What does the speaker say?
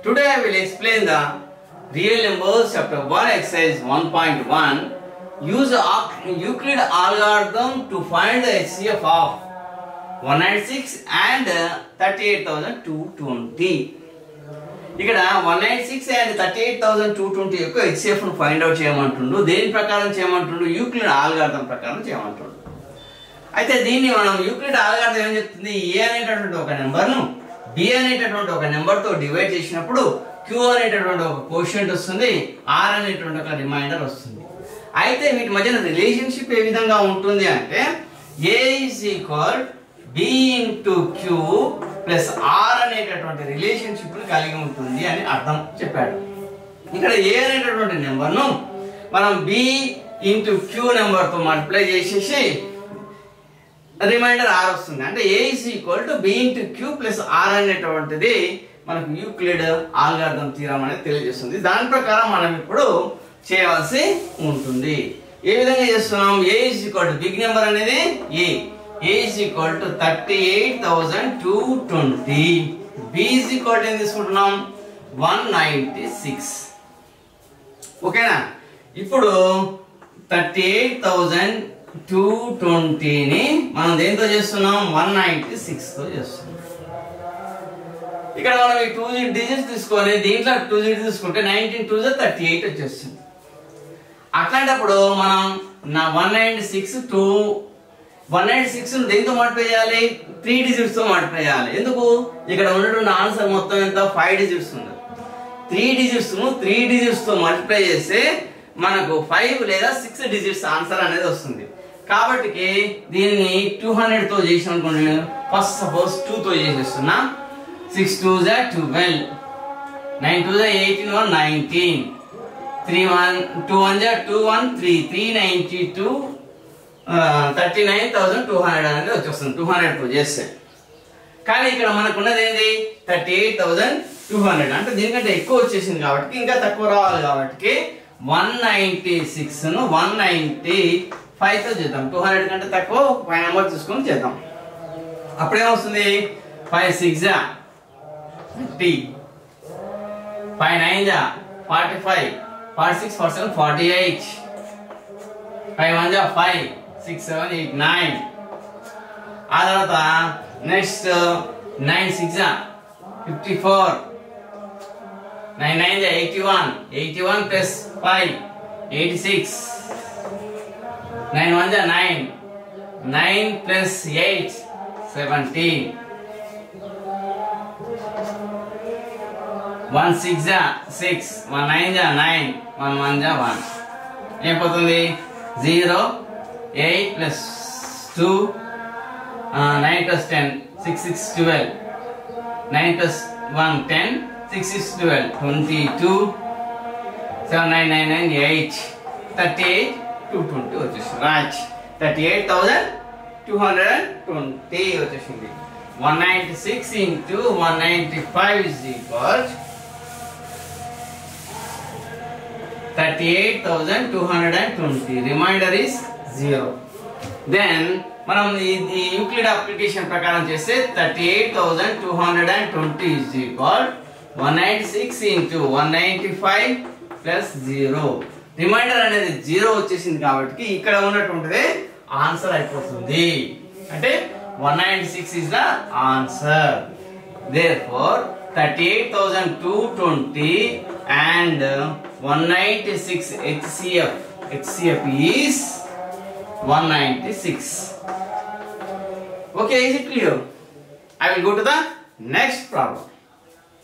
Today I will explain the real numbers chapter 1 exercise 1.1. Use Euclid algorithm to find the HCF of 196 and 38,220. ఇక్కడ 196 and 38,220 యొక్క HCF ను find out చేయమంటుండు. దేని ప్రకారం చేయమంటుండు? Euclid algorithm ప్రకారం చేయమంటుండు. అయితే దీన్ని మనం యూక్లిడ్ ఆల్గారిథం ఏం చెప్తుంది? ఏ అనేటటువంటి ఒక నెంబర్ను బి అనేటటువంటి ఒక నెంబర్ తో డివైడ్ చేసినప్పుడు క్యూ అనేటటువంటి ఒక కోషియంట్ వస్తుంది, ఆర్ అనేటువంటి ఒక రిమైండర్ వస్తుంది. అయితే వీటి మధ్యన రిలేషన్షిప్ ఏ విధంగా ఉంటుంది అంటే A is equal B into Q plus R అనేటటువంటి రిలేషన్షిప్ కలిగి ఉంటుంది అని అర్థం చెప్పాడు. ఇక్కడ ఏ అనేటటువంటి నెంబర్ను మనం బి ఇంటూ క్యూ నెంబర్ తో మల్టిప్లై చేసేసి రిమైండర్ ఆర్ వస్తుంది. అంటే A is equal to B into Q plus R అనేటువంటిది మనకు యూక్లిడ్ ఆల్గారిథం థీరం అనేది తెలియజేస్తుంది. దాని ప్రకారం మనం ఇప్పుడు చేయవలసి ఉంటుంది. ఏ విధంగా చేస్తున్నాం? A is equal to big number అనేది A is equal to 38,220. B is equal to ఏం తీసుకుంటున్నాం? 196. ఓకేనా? ఇప్పుడు 38,220 ని మనం దేంతో చేస్తున్నాం? 196 తో చేస్తున్నాం. ఇక్కడ మనం ఈ 2 డిజిట్స్ తీసుకొని దీంట్లో 2 డిజిట్స్ తీసుకుంటే 19 2 38 వచ్చేస్తుంది. అట్లాంటప్పుడు మనం 196 దేంతో మల్టిప్లై చేయాలి? 3 డిజిట్స్ తో మల్టిప్లై చేయాలి. ఎందుకు? ఇక్కడ ఉన్నటువంటి ఆన్సర్ మొత్తం ఎంత? 5 డిజిట్స్ ఉంది. 3 డిజిట్స్ తో మల్టిప్లై చేస్తే మనకు 5 లేదా 6 డిజిట్స్ ఆన్సర్ అనేది వస్తుంది. కాబట్టి దీన్ని 200 తో చేసిన అనుకోండి. ఫస్ట్ సపోజ్ 2 తో చేసేస్తున్నా. 6 2 12, 9 2 18 1 19, 3 1 2 1 2 1 3 392 39,200 అనేది వచ్చేస్తుంది 200 తో చేస్తే. కానీ ఇక్కడ మనకు ఉన్నది ఏంటి? 38,200. అంటే దీనికంటే ఎక్కువ వచ్చేసింది కాబట్టి ఇంకా తక్కువ రావాలి కాబట్టి 196 ను 195 తో చేద్దాం. 200 కంటే తక్కువ 5 నెంబర్ తీసుకొని చేద్దాం. అప్పుడేమొస్తుంది? 5 6 30, 5 9 45, 46 47 48, 5 1 5 6 7 8 9. ఆ తర్వాత నెక్స్ట్ 9 6 54, 9 9 81, 81 plus 5 86, 9 1 9, 9 plus 8 17, 1 6 6, 1 9 9, 1 1 1. ఏం పోతుంది? 0 8 plus 2 9 plus 10 6 6 12, 9 plus 1 10, 6 6 12 22, 7 9 9 9 8, 38 220 వచ్చేసింది. రైట్, 38,220 వచ్చేసింది. 196 into 195 is equal 38,220. Remainder is 0. Then మనం ఈ యూక్లిడ్ అప్లికేషన్ ప్రకారం చేస్తే 38,220 is equal 196 into 195 plus 0. Reminder అనేది 0 వచ్చేసింది కాబట్టి ఇక్కడ ఉన్నటువంటిది ఆన్సర్ అయిపోతుంది. అంటే 196 is the answer. Therefore 38,220 and 196 HCF is 196. Okay, is it clear? I will go to the next problem.